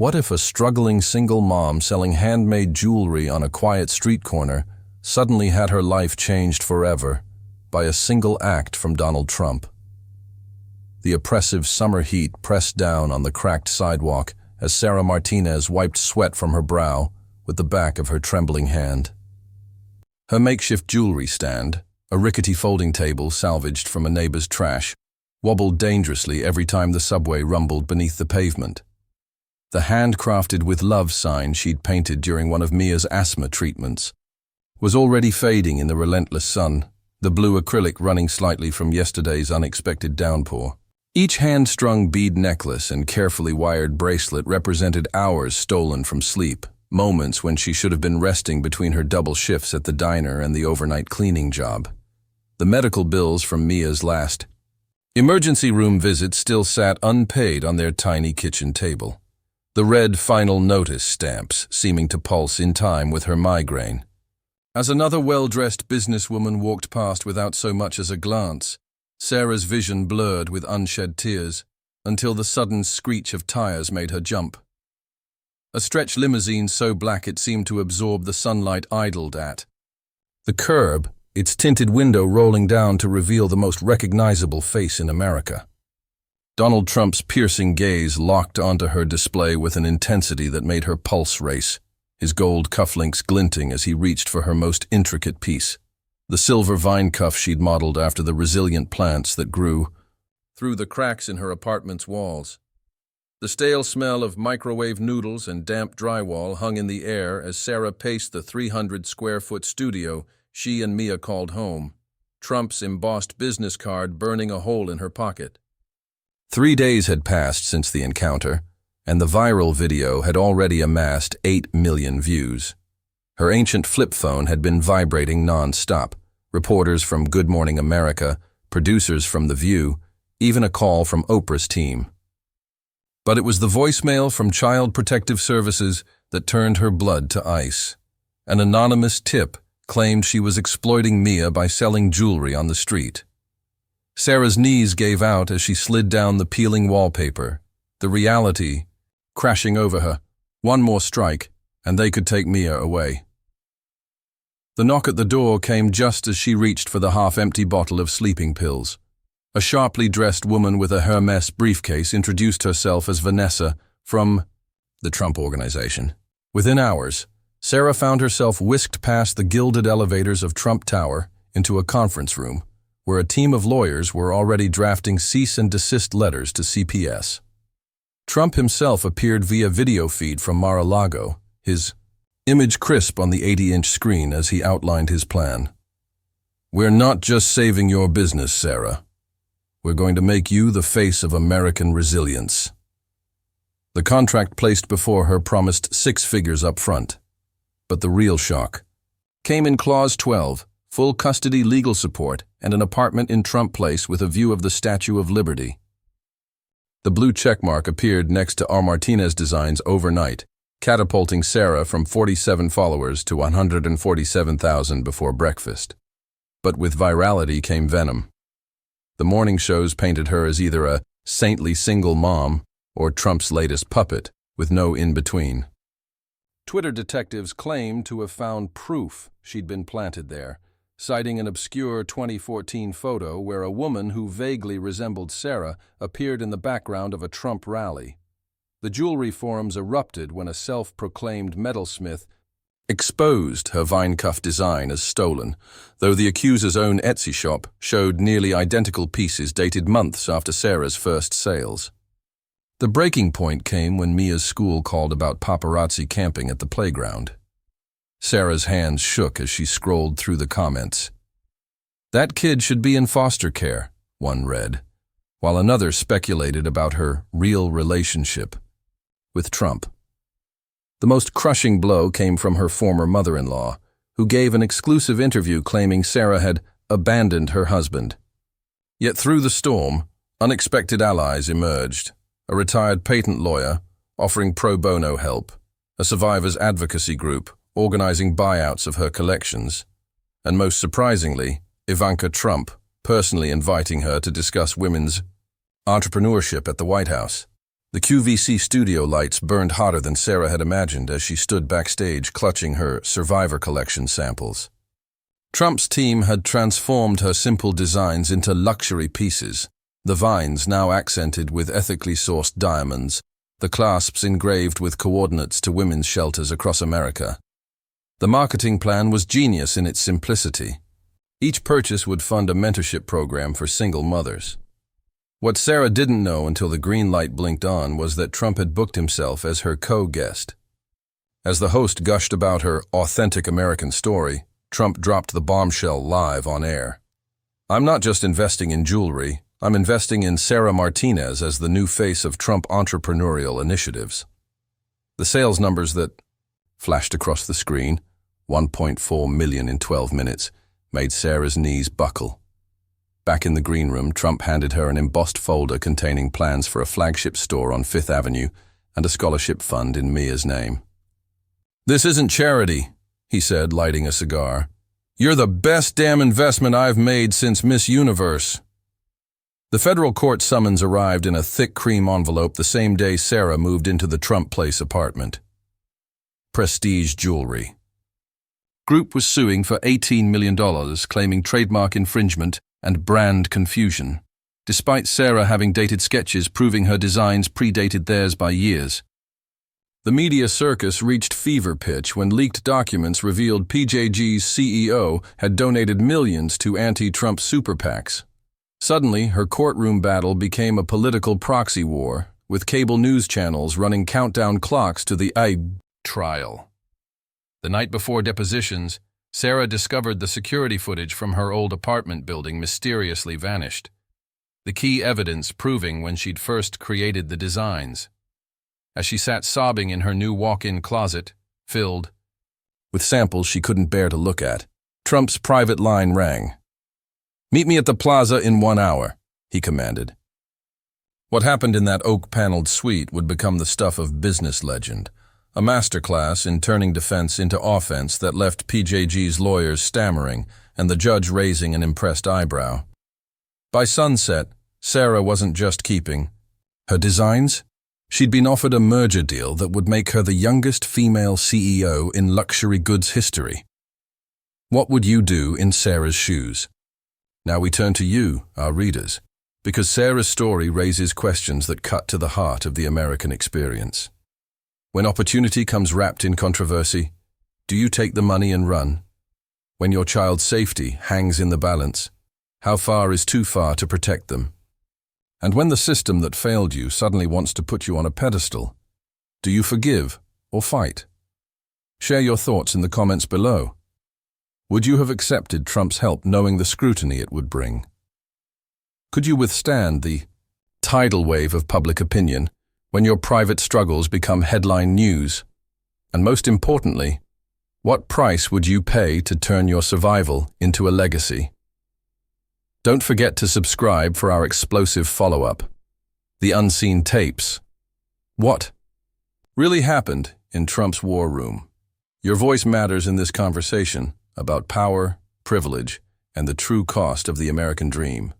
What if a struggling single mom selling handmade jewelry on a quiet street corner suddenly had her life changed forever by a single act from Donald Trump? The oppressive summer heat pressed down on the cracked sidewalk as Sarah Martinez wiped sweat from her brow with the back of her trembling hand. Her makeshift jewelry stand, a rickety folding table salvaged from a neighbor's trash, wobbled dangerously every time the subway rumbled beneath the pavement. The handcrafted with love sign she'd painted during one of Mia's asthma treatments was already fading in the relentless sun, the blue acrylic running slightly from yesterday's unexpected downpour. Each hand-strung bead necklace and carefully wired bracelet represented hours stolen from sleep, moments when she should have been resting between her double shifts at the diner and the overnight cleaning job. The medical bills from Mia's last emergency room visit still sat unpaid on their tiny kitchen table, the red final notice stamps seeming to pulse in time with her migraine. As another well-dressed businesswoman walked past without so much as a glance, Sarah's vision blurred with unshed tears until the sudden screech of tires made her jump. A stretch limousine so black it seemed to absorb the sunlight idled at the curb, its tinted window rolling down to reveal the most recognizable face in America. Donald Trump's piercing gaze locked onto her display with an intensity that made her pulse race, his gold cufflinks glinting as he reached for her most intricate piece, the silver vine cuff she'd modeled after the resilient plants that grew through the cracks in her apartment's walls. The stale smell of microwave noodles and damp drywall hung in the air as Sarah paced the 300-square-foot studio she and Mia called home, Trump's embossed business card burning a hole in her pocket. 3 days had passed since the encounter, and the viral video had already amassed 8 million views. Her ancient flip phone had been vibrating non-stop. Reporters from Good Morning America, producers from The View, even a call from Oprah's team. But it was the voicemail from Child Protective Services that turned her blood to ice. An anonymous tip claimed she was exploiting Mia by selling jewelry on the street. Sarah's knees gave out as she slid down the peeling wallpaper, the reality crashing over her. One more strike, and they could take Mia away. The knock at the door came just as she reached for the half-empty bottle of sleeping pills. A sharply dressed woman with a Hermes briefcase introduced herself as Vanessa from the Trump Organization. Within hours, Sarah found herself whisked past the gilded elevators of Trump Tower into a conference room, where a team of lawyers were already drafting cease and desist letters to CPS. Trump himself appeared via video feed from Mar-a-Lago, his image crisp on the 80-inch screen as he outlined his plan. "We're not just saving your business, Sarah. We're going to make you the face of American resilience." The contract placed before her promised 6 figures up front. But the real shock came in Clause 12, full custody legal support and an apartment in Trump Place with a view of the Statue of Liberty. The blue checkmark appeared next to R. Martinez designs overnight, catapulting Sarah from 47 followers to 147,000 before breakfast. But with virality came venom. The morning shows painted her as either a saintly single mom or Trump's latest puppet, with no in-between. Twitter detectives claimed to have found proof she'd been planted there, citing an obscure 2014 photo where a woman who vaguely resembled Sarah appeared in the background of a Trump rally. The jewelry forums erupted when a self-proclaimed metalsmith exposed her vine cuff design as stolen, though the accuser's own Etsy shop showed nearly identical pieces dated months after Sarah's first sales. The breaking point came when Mia's school called about paparazzi camping at the playground. Sarah's hands shook as she scrolled through the comments. "That kid should be in foster care," one read, while another speculated about her real relationship with Trump. The most crushing blow came from her former mother-in-law, who gave an exclusive interview claiming Sarah had abandoned her husband. Yet through the storm, unexpected allies emerged. A retired patent lawyer offering pro bono help, a survivors advocacy group organizing buyouts of her collections, and most surprisingly, Ivanka Trump personally inviting her to discuss women's entrepreneurship at the White House. The QVC studio lights burned hotter than Sarah had imagined as she stood backstage clutching her Survivor collection samples. Trump's team had transformed her simple designs into luxury pieces, the vines now accented with ethically sourced diamonds, the clasps engraved with coordinates to women's shelters across America. The marketing plan was genius in its simplicity. Each purchase would fund a mentorship program for single mothers. What Sarah didn't know until the green light blinked on was that Trump had booked himself as her co-guest. As the host gushed about her authentic American story, Trump dropped the bombshell live on air. "I'm not just investing in jewelry, I'm investing in Sarah Martinez as the new face of Trump entrepreneurial initiatives." The sales numbers that flashed across the screen, 1.4 million in 12 minutes, made Sarah's knees buckle. Back in the green room, Trump handed her an embossed folder containing plans for a flagship store on Fifth Avenue and a scholarship fund in Mia's name. "This isn't charity," he said, lighting a cigar. "You're the best damn investment I've made since Miss Universe." The federal court summons arrived in a thick cream envelope the same day Sarah moved into the Trump Place apartment. Prestige jewelry. Group was suing for $18 million, claiming trademark infringement and brand confusion, despite Sarah having dated sketches proving her designs predated theirs by years. The media circus reached fever pitch when leaked documents revealed PJG's CEO had donated millions to anti-Trump super PACs. Suddenly, her courtroom battle became a political proxy war, with cable news channels running countdown clocks to the trial. The night before depositions, Sarah discovered the security footage from her old apartment building mysteriously vanished, the key evidence proving when she'd first created the designs. As she sat sobbing in her new walk-in closet, filled with samples she couldn't bear to look at, Trump's private line rang. "Meet me at the plaza in 1 hour," he commanded. What happened in that oak-paneled suite would become the stuff of business legend, a masterclass in turning defense into offense that left PJG's lawyers stammering and the judge raising an impressed eyebrow. By sunset, Sarah wasn't just keeping her designs. She'd been offered a merger deal that would make her the youngest female CEO in luxury goods history. What would you do in Sarah's shoes? Now we turn to you, our readers, because Sarah's story raises questions that cut to the heart of the American experience. When opportunity comes wrapped in controversy, do you take the money and run? When your child's safety hangs in the balance, how far is too far to protect them? And when the system that failed you suddenly wants to put you on a pedestal, do you forgive or fight? Share your thoughts in the comments below. Would you have accepted Trump's help knowing the scrutiny it would bring? Could you withstand the tidal wave of public opinion when your private struggles become headline news? And most importantly, what price would you pay to turn your survival into a legacy? Don't forget to subscribe for our explosive follow-up, The Unseen Tapes. What really happened in Trump's war room? Your voice matters in this conversation about power, privilege, and the true cost of the American dream.